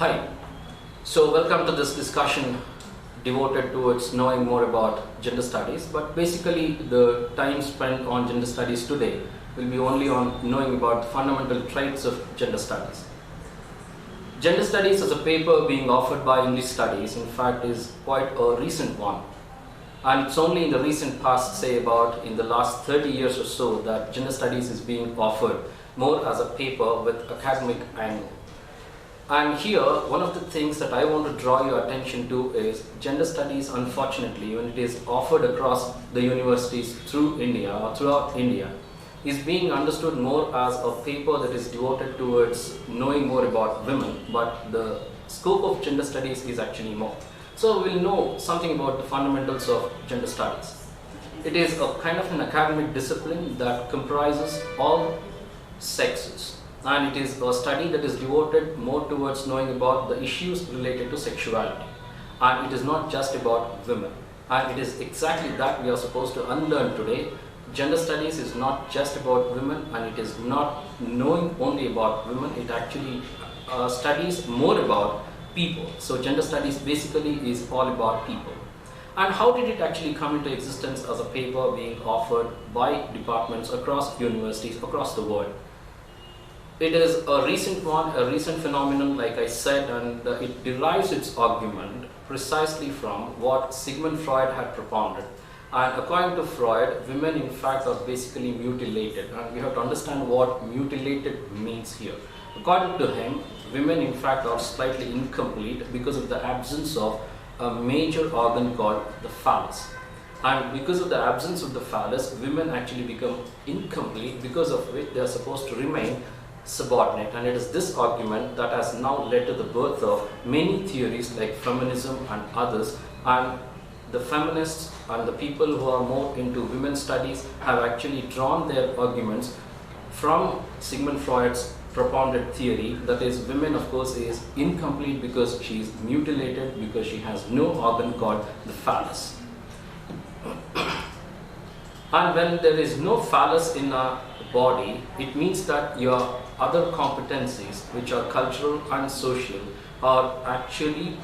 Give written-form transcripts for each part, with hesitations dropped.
Hi. So welcome to this discussion devoted towards knowing more about gender studies, but basically the time spent on gender studies today will be only on knowing about the fundamental traits of gender studies. Gender studies as a paper being offered by English Studies in fact is quite a recent one, and it's only in the recent past, say about in the last 30 years or so, that gender studies is being offered more as a paper with academic angle. And here, one of the things that I want to draw your attention to is gender studies, unfortunately, when it is offered across the universities through India or throughout India, is being understood more as a paper that is devoted towards knowing more about women, but the scope of gender studies is actually more. So we'll know something about the fundamentals of gender studies. It is a kind of an academic discipline that comprises all sexes, and it is a study that is devoted more towards knowing about the issues related to sexuality, and it is not just about women, and it is exactly that we are supposed to unlearn today. Gender studies is not just about women, and it is not knowing only about women, it actually studies more about people. So gender studies basically is all about people. And how did it actually come into existence as a paper being offered by departments across universities across the world? It is a recent one, a recent phenomenon, like I said, and it derives its argument precisely from what Sigmund Freud had propounded. And according to Freud, women in fact are basically mutilated, and we have to understand what mutilated means here. According to him, women in fact are slightly incomplete because of the absence of a major organ called the phallus. And because of the absence of the phallus, women actually become incomplete, because of which they are supposed to remain subordinate. And it is this argument that has now led to the birth of many theories like feminism and others. And the feminists and the people who are more into women's studies have actually drawn their arguments from Sigmund Freud's propounded theory, that is, women of course is incomplete because she is mutilated, because she has no organ called the phallus. And when there is no phallus in a body, it means that your other competencies, which are cultural and social, are actually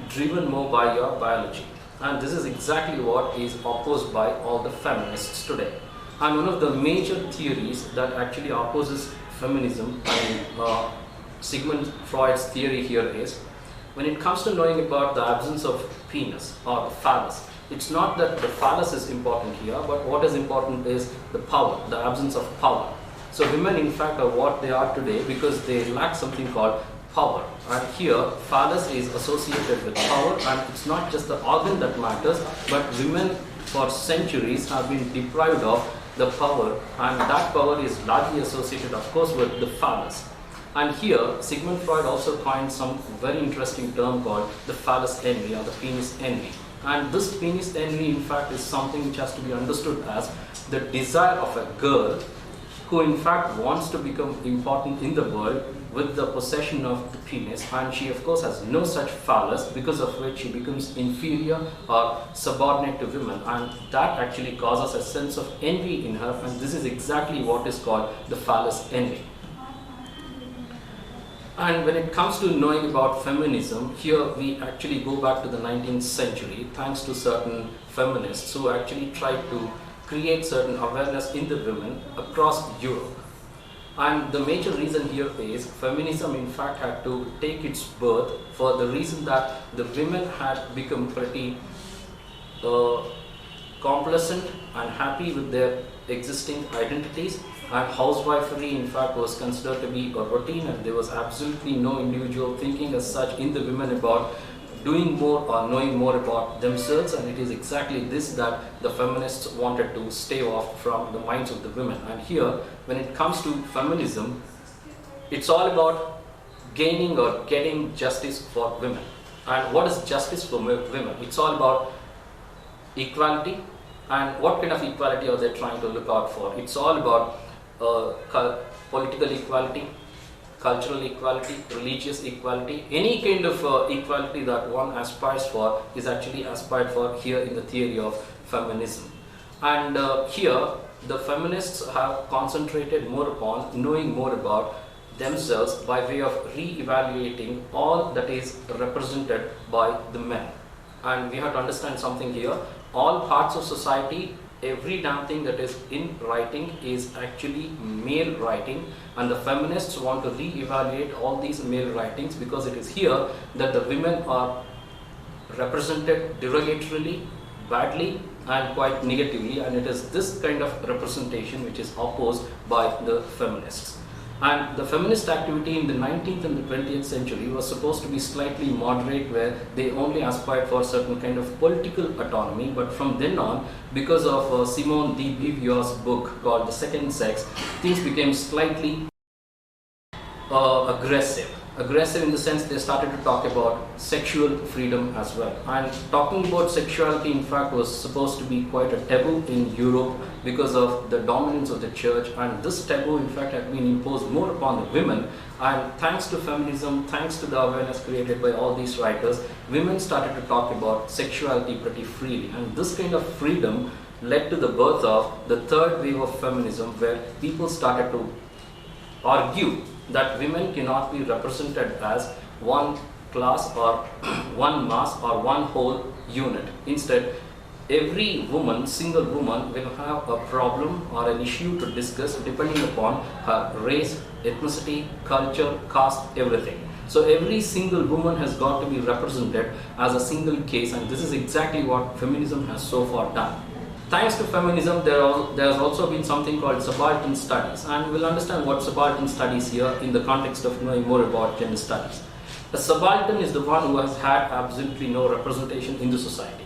driven more by your biology. And this is exactly what is opposed by all the feminists today. And one of the major theories that actually opposes feminism and Sigmund Freud's theory here is, when it comes to knowing about the absence of penis or the phallus, it's not that the phallus is important here, but what is important is the power, the absence of power. So women in fact are what they are today because they lack something called power. And here phallus is associated with power, and it's not just the organ that matters, but women for centuries have been deprived of the power, and that power is largely associated of course with the phallus. And here Sigmund Freud also coined some very interesting term called the phallus envy or the penis envy. And this penis envy in fact is something which has to be understood as the desire of a girl who in fact wants to become important in the world with the possession of the penis, and she of course has no such phallus, because of which she becomes inferior or subordinate to women, and that actually causes a sense of envy in her, and this is exactly what is called the phallus envy. And when it comes to knowing about feminism, here we actually go back to the 19th century, thanks to certain feminists who actually tried to create certain awareness in the women across Europe. And the major reason here is feminism in fact had to take its birth for the reason that the women had become pretty complacent and happy with their existing identities, and housewifery in fact was considered to be a routine, and there was absolutely no individual thinking as such in the women about doing more or knowing more about themselves. And it is exactly this that the feminists wanted to stave off from the minds of the women. And here, when it comes to feminism, it's all about gaining or getting justice for women. And what is justice for women? It's all about equality. And what kind of equality are they trying to look out for? It's all about political equality, cultural equality, religious equality. Any kind of equality that one aspires for is actually aspired for here in the theory of feminism. And here the feminists have concentrated more upon knowing more about themselves by way of re-evaluating all that is represented by the men. And we have to understand something here. All parts of society, every damn thing that is in writing is actually male writing, and the feminists want to re-evaluate all these male writings because it is here that the women are represented derogatorily, badly, and quite negatively, and it is this kind of representation which is opposed by the feminists. And the feminist activity in the 19th and the 20th century was supposed to be slightly moderate, where they only aspired for certain kind of political autonomy. But from then on, because of Simone de Beauvoir's book called The Second Sex, things became slightly aggressive. Aggressive in the sense they started to talk about sexual freedom as well. And talking about sexuality, in fact, was supposed to be quite a taboo in Europe because of the dominance of the church. And this taboo, in fact, had been imposed more upon the women. And thanks to feminism, thanks to the awareness created by all these writers, women started to talk about sexuality pretty freely. And this kind of freedom led to the birth of the third wave of feminism, where people started to argue that women cannot be represented as one class or one mass or one whole unit. Instead, every woman, single woman, will have a problem or an issue to discuss depending upon her race, ethnicity, culture, caste, everything. So every single woman has got to be represented as a single case, and this is exactly what feminism has so far done. Thanks to feminism, there has also been something called subaltern studies, and we'll understand what subaltern studies here in the context of knowing more about gender studies. A subaltern is the one who has had absolutely no representation in the society.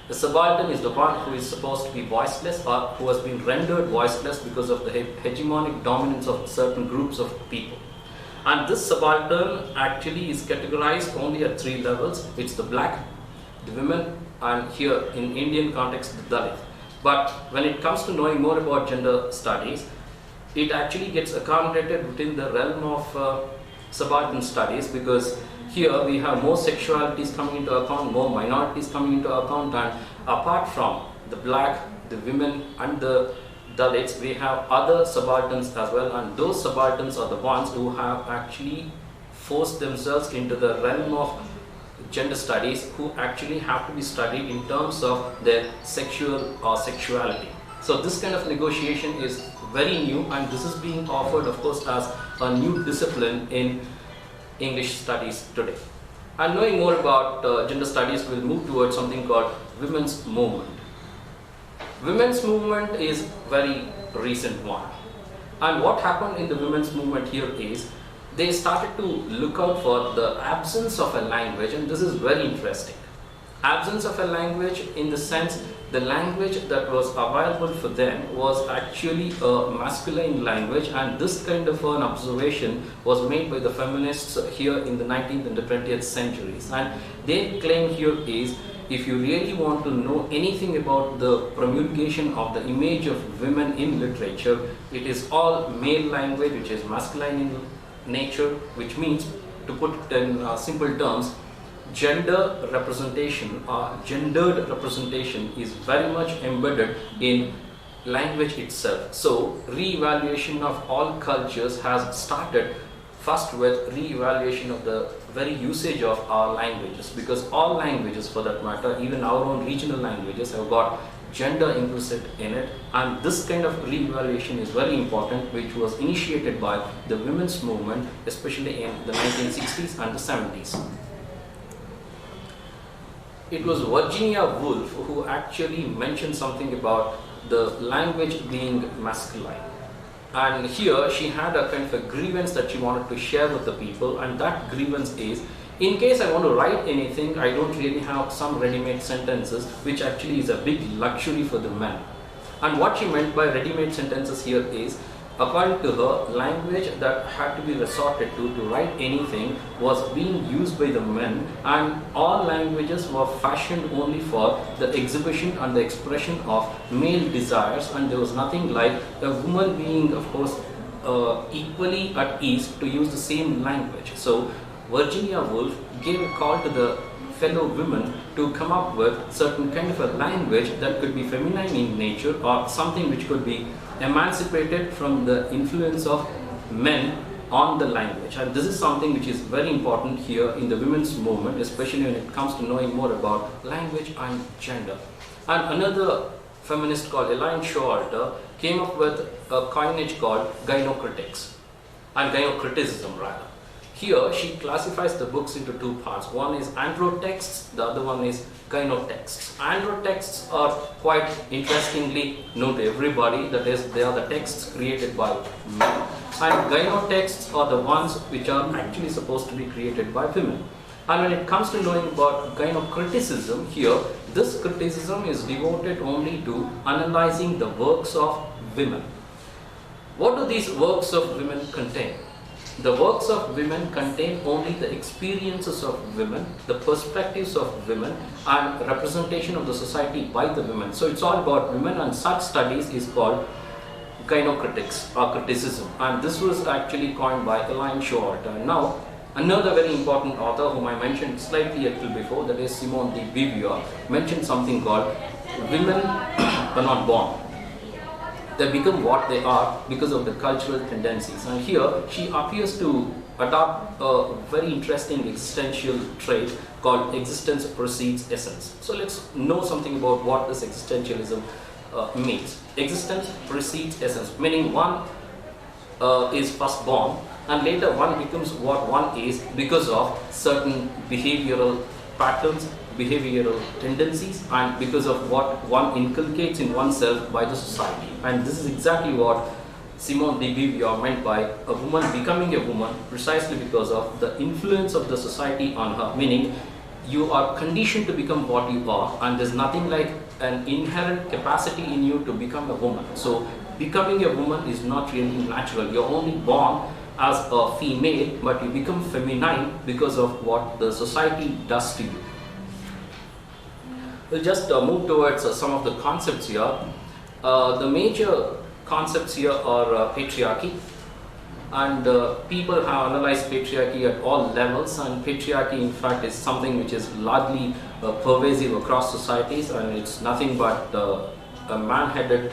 The subaltern is the one who is supposed to be voiceless, or who has been rendered voiceless because of the hegemonic dominance of certain groups of people. And this subaltern actually is categorized only at three levels. It's the black, the women, and here in Indian context, the Dalit. But when it comes to knowing more about gender studies, it actually gets accommodated within the realm of subaltern studies, because here we have more sexualities coming into account, more minorities coming into account, and apart from the black, the women, and the Dalits, we have other subalterns as well, and those subalterns are the ones who have actually forced themselves into the realm of gender studies, who actually have to be studied in terms of their sexual or sexuality. So this kind of negotiation is very new, and this is being offered, of course, as a new discipline in English studies today. And knowing more about gender studies, we'll move towards something called women's movement. Women's movement is very recent one. And what happened in the women's movement here is, they started to look out for the absence of a language, and this is very interesting. Absence of a language in the sense, the language that was available for them was actually a masculine language, and this kind of an observation was made by the feminists here in the 19th and the 20th centuries. And their claim here is, if you really want to know anything about the promulgation of the image of women in literature, it is all male language, which is masculine in nature, which means, to put it in simple terms, gender representation or gendered representation is very much embedded in language itself. So re-evaluation of all cultures has started first with re-evaluation of the very usage of our languages, because all languages, for that matter, even our own regional languages, have got gender implicit in it, and this kind of re-evaluation is very important, which was initiated by the women's movement, especially in the 1960s and the 70s. It was Virginia Woolf who actually mentioned something about the language being masculine. And here she had a kind of a grievance that she wanted to share with the people, and that grievance is, in case I want to write anything, I don't really have some ready-made sentences, which actually is a big luxury for the men. And what she meant by ready-made sentences here is, according to her, language that had to be resorted to write anything was being used by the men, and all languages were fashioned only for the exhibition and the expression of male desires, and there was nothing like a woman being, of course, equally at ease to use the same language. So Virginia Woolf gave a call to the fellow women to come up with certain kind of a language that could be feminine in nature, or something which could be emancipated from the influence of men on the language, and this is something which is very important here in the women's movement, especially when it comes to knowing more about language and gender. And another feminist called Elaine Showalter came up with a coinage called gynocritics, and gynocriticism rather. Here she classifies the books into two parts. One is androtexts, the other one is gynotexts. Androtexts are quite interestingly known to everybody, that is, they are the texts created by men. And gynotexts are the ones which are actually supposed to be created by women. And when it comes to knowing about gynocriticism, here, this criticism is devoted only to analyzing the works of women. What do these works of women contain? The works of women contain only the experiences of women, the perspectives of women, and representation of the society by the women. So it's all about women, and such studies is called gynocritics or criticism. And this was actually coined by Elaine Showalter. Now, another very important author whom I mentioned slightly a little before, that is Simone de Beauvoir, mentioned something called women are not born. They become what they are because of the cultural tendencies. And here she appears to adopt a very interesting existential trait called existence precedes essence. So let's know something about what this existentialism means. Existence precedes essence, meaning one is first born and later one becomes what one is because of certain behavioral patterns, behavioral tendencies, and because of what one inculcates in oneself by the society. And this is exactly what Simone de Beauvoir meant by a woman becoming a woman, precisely because of the influence of the society on her, meaning you are conditioned to become what you are, and there's nothing like an inherent capacity in you to become a woman. So becoming a woman is not really natural. You're only born as a female, but you become feminine because of what the society does to you. We'll just move towards some of the concepts here. The major concepts here are patriarchy, and people have analyzed patriarchy at all levels, and patriarchy in fact is something which is largely pervasive across societies, and it's nothing but a man-headed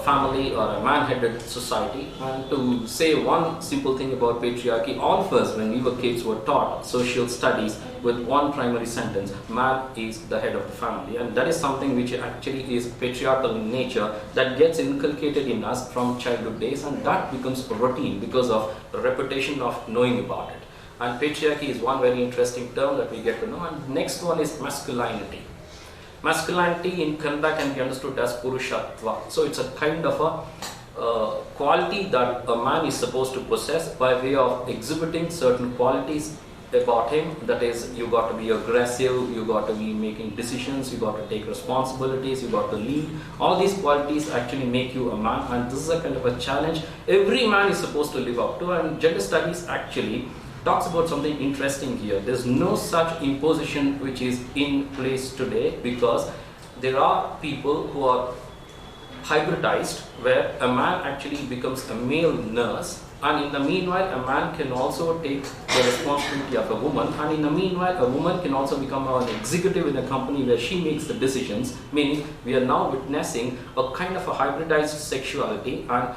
family or a man-headed society. And to say one simple thing about patriarchy, all of us when we were kids were taught social studies with one primary sentence: man is the head of the family. And that is something which actually is patriarchal in nature, that gets inculcated in us from childhood days, and that becomes a routine because of the reputation of knowing about it. And patriarchy is one very interesting term that we get to know. And next one is masculinity. Masculinity in Kannada can be understood as Purushatva. So it's a kind of a quality that a man is supposed to possess by way of exhibiting certain qualities about him. That is, you got to be aggressive, you got to be making decisions, you got to take responsibilities, you got to lead. All these qualities actually make you a man, and this is a kind of a challenge every man is supposed to live up to. And gender studies actually talks about something interesting here. There's no such imposition which is in place today, because there are people who are hybridized, where a man actually becomes a male nurse, and in the meanwhile a man can also take the responsibility of a woman, and in the meanwhile a woman can also become an executive in a company where she makes the decisions, meaning we are now witnessing a kind of a hybridized sexuality, and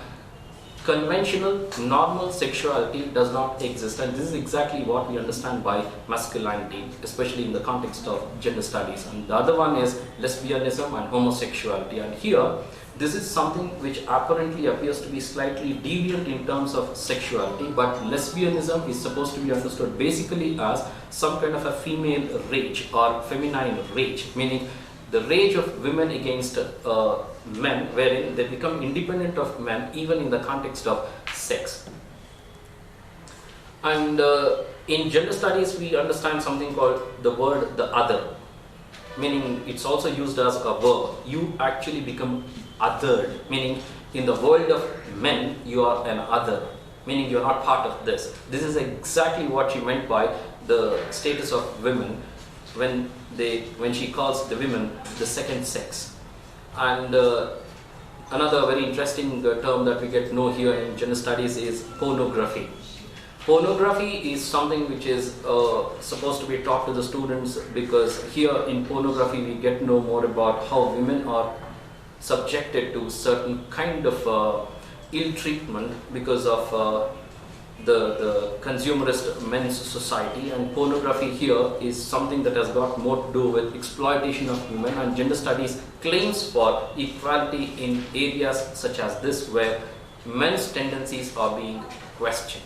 conventional, normal sexuality does not exist. And this is exactly what we understand by masculinity, especially in the context of gender studies. And the other one is lesbianism and homosexuality. And here, this is something which apparently appears to be slightly deviant in terms of sexuality, but lesbianism is supposed to be understood basically as some kind of a female rage or feminine rage, meaning the rage of women against men, wherein they become independent of men even in the context of sex. And in gender studies we understand something called the word the other, meaning it's also used as a verb. You actually become othered, meaning in the world of men you are an other, meaning you're not part of this. This is exactly what she meant by the status of women when she calls the women the second sex. And another very interesting term that we get to know here in gender studies is pornography. Pornography is something which is supposed to be taught to the students, because here in pornography we get to know more about how women are subjected to certain kind of ill treatment because of the consumerist men's society, and pornography here is something that has got more to do with exploitation of women, and gender studies claims for equality in areas such as this where men's tendencies are being questioned.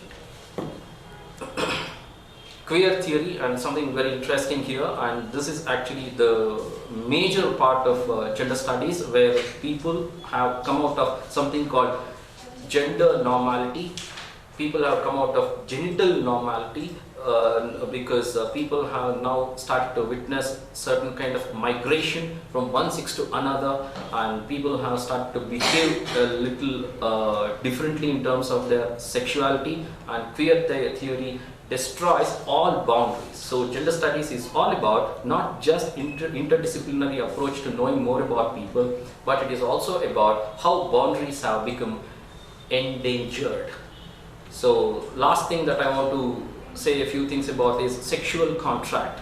Queer theory, and something very interesting here, and this is actually the major part of gender studies, where people have come out of something called gender normality. People have come out of genital normality because people have now started to witness certain kind of migration from one sex to another, and people have started to behave a little differently in terms of their sexuality, and queer theory destroys all boundaries. So gender studies is all about not just interdisciplinary approach to knowing more about people, but it is also about how boundaries have become endangered. So last thing that I want to say a few things about is sexual contract.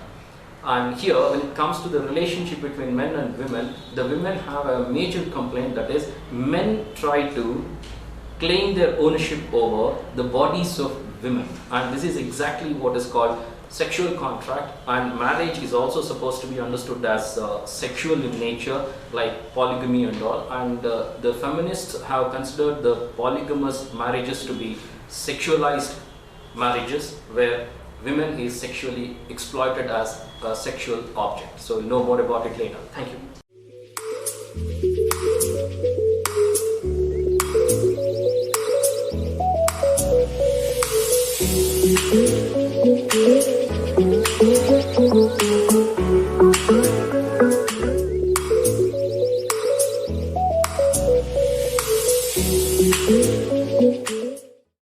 And here, when it comes to the relationship between men and women, the women have a major complaint, that is, men try to claim their ownership over the bodies of women, and this is exactly what is called sexual contract. And marriage is also supposed to be understood as sexual in nature, like polygamy and all, and the feminists have considered the polygamous marriages to be sexualized marriages, where women is sexually exploited as a sexual object. So we'll know more about it later. Thank you.